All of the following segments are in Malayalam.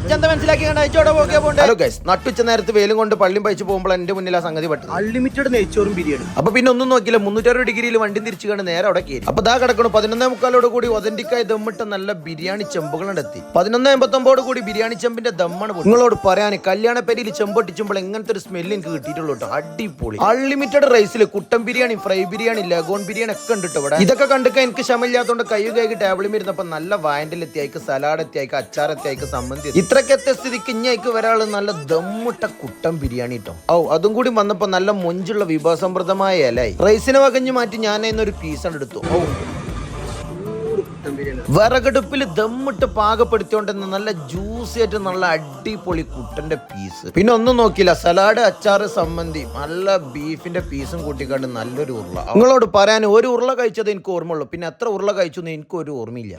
ഹലോ ഗൈസ്, നട്ടുച്ച നേരത്ത് വെയിലും കൊണ്ട് പള്ളിയും പഴിച്ചു പോകുമ്പോൾ എന്റെ മുന്നിൽ ആ സംഗതി പറ്റും. അൺലിമിറ്റഡ് നെയ്ച്ചോറും ബിരിയാണി. അപ്പൊ പിന്നെ ഒന്നും നോക്കില്ല, 360 ഡിഗ്രിയിൽ വണ്ടി തിരിച്ചു കണ്ട് നേരെ അവിടെ കയറി. അപ്പൊ ദാ കിടക്കണം 11:45 കൂടി ഒതന്റിക്കായി ദമ്മിട്ട നല്ല ബിരിയാണി ചെമ്പുകളെത്തി. 11:89 കൂടി ബിരിയാണി ചെമ്പിന്റെ ദമ്മാണ്. നിങ്ങളോട് പറയാൻ കല്യാണപ്പേരിയിൽ ചെമ്പൊട്ടിച്ചുമ്പോൾ എങ്ങനത്തെ ഒരു സ്മെല്ല് എനിക്ക് കിട്ടിയിട്ടുള്ളൂ കേട്ടോ. അടിപൊളി അൺലിമിറ്റഡ് റൈസിൽ കുട്ടൻ ബിരിയാണി, ഫ്രൈ ബിരിയാണി, ലഗോൺ ബിരിയാണി ഒക്കെ ഉണ്ട് ഇവിടെ. ഇതൊക്കെ കണ്ടിക്കാൻ എനിക്ക് ക്ഷമയില്ലാത്തതുകൊണ്ട് കൈകി ടേബിളിൽ ഇരുന്നപ്പോ നല്ല വായന്റിൽ എത്തിയായിക്ക്, സലാഡ് എത്തിയായിക്ക്, അച്ചാർ എത്തിയായിക്ക്, സമ്മന്തി. ഇത്രക്കെത്തെ സ്ഥിതിക്ക് ഇഞ്ഞേക്ക് ഒരാള് നല്ല ദമ്മിട്ട കുട്ടൻ ബിരിയാണി കേട്ടോ. അതും കൂടി വന്നപ്പോ നല്ല മൊഞ്ചുള്ള വിഭവസമൃദ്ധമായ ഇലയായി. റൈസിനെ വകഞ്ഞു മാറ്റി ഞാൻ ഒരു പീസാണ് എടുത്തു. വിറകടുപ്പിൽ ദമ്മിട്ട് പാകപ്പെടുത്തിയോണ്ടെന്ന് നല്ല ജ്യൂസി ആയിട്ട് നല്ല അടിപൊളി കുട്ടന്റെ പീസ്. പിന്നെ ഒന്നും നോക്കിയില്ല, സലാഡ്, അച്ചാറ്, സമ്മന്തി, നല്ല ബീഫിന്റെ പീസും കൂട്ടിക്കാണ്ട് നല്ലൊരു ഉരുള. നിങ്ങളോട് പറയാൻ ഒരു ഉരുള കഴിച്ചത് എനിക്ക് ഓർമ്മയുള്ളൂ, പിന്നെ എത്ര ഉരുള കഴിച്ചു എന്ന് എനിക്ക് ഒരു ഓർമ്മയില്ല.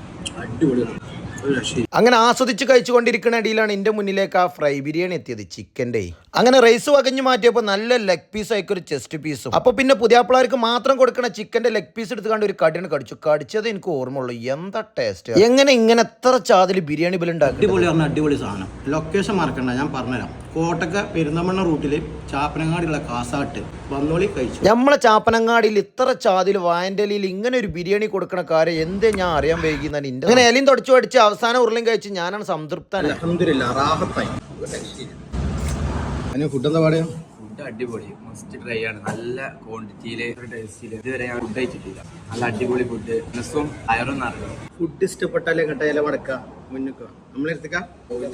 അങ്ങനെ ആസ്വദിച്ച് കഴിച്ചുകൊണ്ടിരിക്കുന്ന ഇടയിലാണ് എന്റെ മുന്നിലേക്ക് ആ ഫ്രൈ ബിരിയാണി എത്തിയത്, ചിക്കന്റെ. അങ്ങനെ റൈസ് വകഞ്ഞു മാറ്റിയപ്പോൾ നല്ല ലെഗ് പീസ് ആയിക്കൊരു ചെസ്റ്റ് പീസും. അപ്പൊ പിന്നെ പുതിയാപ്പിള്ളാർക്ക് മാത്രം കൊടുക്കണ ചിക്കന്റെ ലെഗ് പീസ് എടുത്ത് കണ്ട് ഒരു കടിയാണ് കടിച്ചു. കടിച്ചത് എനിക്ക് ഓർമ്മയുള്ളൂ. എന്താ ടേസ്റ്റ്! എങ്ങനെ ഇങ്ങനെ എത്ര ചാതിൽ ബിരിയാണി ബില്ലുണ്ടാക്കി. അടിപൊളി സാധനം. ലൊക്കേഷൻ മറക്കണ്ട, ഞാൻ പറഞ്ഞുതരാം. കോട്ടക്ക പെരുന്തമണ്ണ റൂട്ടില് ചാപ്പനങ്ങാടിയുള്ള കാസാട്ട് വന്നോളി കഴിച്ചു. നമ്മളെ ചാപ്പനങ്ങാടിയിൽ ഇത്ര ചാതിൽ വായന്റലിയിൽ ഇങ്ങനെ ഒരു ബിരിയാണി കൊടുക്കണ കാര്യം എന്തേ ഞാൻ അറിയാൻ വൈകുന്നതാണ്. അങ്ങനെ എലിയും തുടച്ചു അടിച്ച് അവസാനം ഉരുളയും കഴിച്ച് ഞാനാണ് സംതൃപ്തനാണ്. ഫുഡ് എന്താ പറയുക? ഫുഡ് അടിപൊളി, മസ്റ്റ് ട്രൈ ആണ്. നല്ല ക്വാണ്ടിറ്റിയില്, ടേസ്റ്റില് ഇതുവരെ ഞാൻ ഫുഡ് കഴിച്ചിട്ടില്ല. നല്ല അടിപൊളി ഫുഡ്. രസവും അയറും നിറയും. ഫുഡ് ഇഷ്ടപ്പെട്ടാലേ ഇങ്ങോട്ട് ഇല മടക്കാം, മുന്നിക്കുക നമ്മളെടുത്തേക്കാം.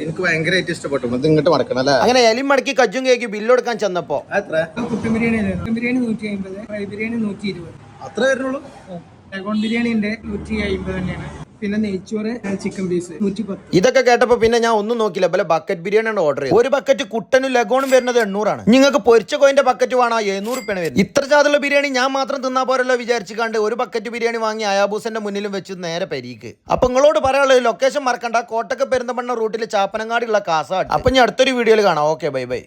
എനിക്ക് ഭയങ്കരമായിട്ട് ഇഷ്ടപ്പെട്ടു. ഇത് ഇങ്ങോട്ട് മടക്കണം അല്ലേ? അങ്ങനെ എലിയും മടക്കി കജ്ജും കേക്ക് ബില്ല് കൊടുക്കാൻ ചെന്നപ്പോ എത്ര? കുട്ടൻ ബിരിയാണി 150, ഫ്രൈ ബിരിയാണി 120. അത്ര വരുന്നുള്ളൂ. ലഗോൺ ബിരിയാണിന്റെ 150 തന്നെയാണ്. പിന്നെ നെയ്ച്ചോറ്, ചിക്കൻ പീസ് 110. ഇതൊക്കെ കേട്ടപ്പോ പിന്നെ ഞാൻ ഒന്നും നോക്കില്ല, ബല ബക്കറ്റ് ബിരിയാണിയാണ് ഓർഡർ ചെയ്തത്. ഒരു ബക്കറ്റ് കുട്ടനും ലഗോണും വരുന്നത് 800 നിങ്ങൾക്ക് പൊരിച്ച കോയിന്റെ ബക്കറ്റ് വേണം 700 രൂപയാണ് വരുന്നത്. ഇത്ര ചാതുള്ള ബിരിയാണി ഞാൻ മാത്രം തിന്നാ പോരല്ലോ വിചാരിച്ചു കണ്ട് ഒരു ബക്കറ്റ് ബിരിയാണി വാങ്ങി അയാബൂസന്റെ മുന്നിലും വെച്ച് നേരെ പെരീക്ക്. അപ്പൊ നിങ്ങളോട് പറയാനുള്ളത് ലൊക്കേഷൻ മറക്കണ്ട, കോട്ടക്ക പെരുന്തമണ്ണ റൂട്ടിൽ ചാപ്പനങ്ങാടിയുള്ള കാസാട്ട്. അപ്പൊ ഞാൻ അടുത്തൊരു വീഡിയോയിൽ കാണാം. Okay, bye bye.